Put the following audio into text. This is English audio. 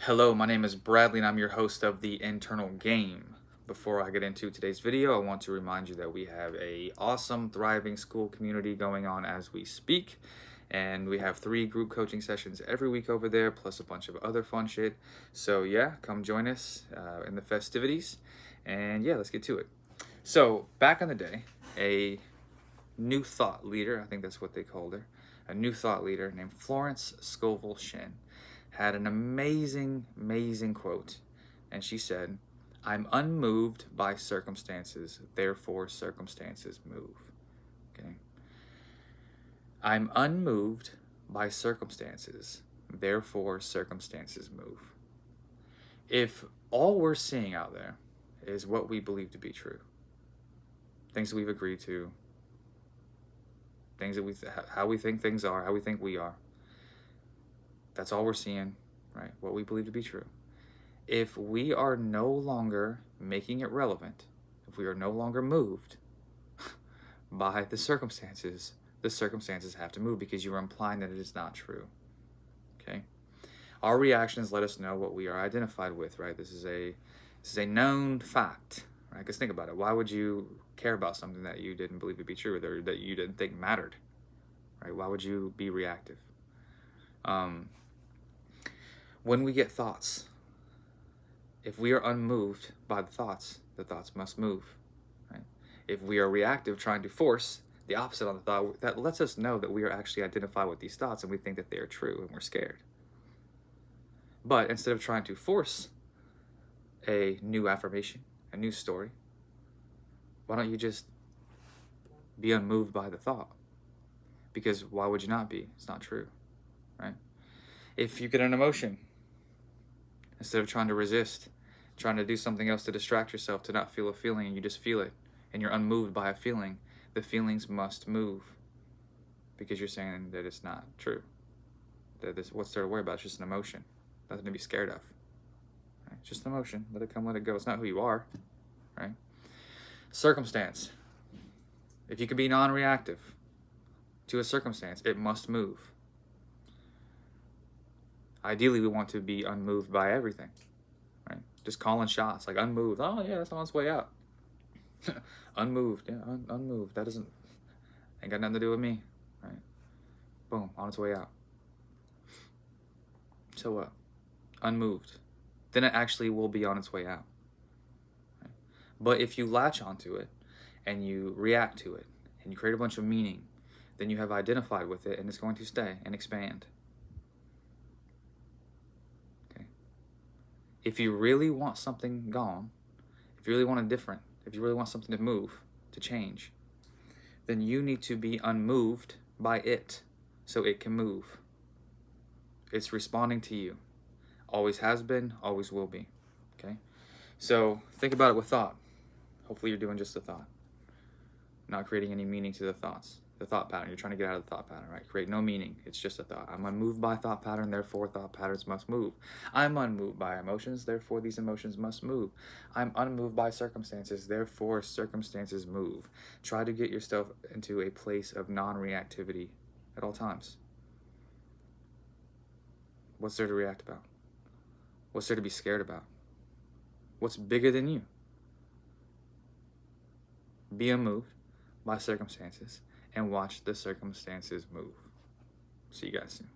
Hello, my name is Bradley and I'm your host of The Internal Game. Before I get into today's video, I want to remind you that we have a awesome, thriving school community going on as we speak. And we have 3 group coaching sessions every week over there, plus a bunch of other fun shit. So yeah, come join us in the festivities. And yeah, let's get to it. So back in the day, a new thought leader, I think that's what they called her, a new thought leader named Florence Scovel Shinn had an amazing quote. And she said, "I'm unmoved by circumstances, therefore circumstances move." Okay. I'm unmoved by circumstances, therefore circumstances move. If all we're seeing out there is what we believe to be true, things that we've agreed to, things that how we think things are, how we think we are, that's all we're seeing, right? What we believe to be true. If we are no longer making it relevant, if we are no longer moved by the circumstances have to move because you are implying that it is not true. Okay? Our reactions let us know what we are identified with, right? This is a known fact, right? Because think about it. Why would you care about something that you didn't believe to be true or that you didn't think mattered, right? Why would you be reactive? When we get thoughts, if we are unmoved by the thoughts must move, right? If we are reactive, trying to force the opposite on the thought, that lets us know that we are actually identified with these thoughts and we think that they are true and we're scared. But instead of trying to force a new affirmation, a new story, why don't you just be unmoved by the thought? Because why would you not be? It's not true, right? If you get an emotion, instead of trying to resist, trying to do something else to distract yourself, to not feel a feeling, and you just feel it, and you're unmoved by a feeling, the feelings must move because you're saying that it's not true. That this, what's there to worry about? It's just an emotion. Nothing to be scared of. Right? Just an emotion. Let it come, let it go. It's not who you are, right? Circumstance. If you can be non-reactive to a circumstance, it must move. Ideally, we want to be unmoved by everything, right? Just calling shots, like unmoved. Oh yeah, that's on its way out. Unmoved, yeah, unmoved. That ain't got nothing to do with me, right? Boom, on its way out. So what? Unmoved. Then it actually will be on its way out. Right? But if you latch onto it and you react to it and you create a bunch of meaning, then you have identified with it and it's going to stay and expand. If you really want something gone, if you really want it different, if you really want something to move, to change, then you need to be unmoved by it so it can move. It's responding to you. Always has been, always will be. Okay? So think about it with thought. Hopefully you're doing just a thought. Not creating any meaning to the thoughts. The thought pattern. You're trying to get out of the thought pattern, right? Create no meaning. It's just a thought. I'm unmoved by thought pattern, therefore thought patterns must move. I'm unmoved by emotions, therefore these emotions must move. I'm unmoved by circumstances, therefore circumstances move. Try to get yourself into a place of non-reactivity at all times. What's there to react about? What's there to be scared about? What's bigger than you? Be unmoved by circumstances and watch the circumstances move. See you guys soon.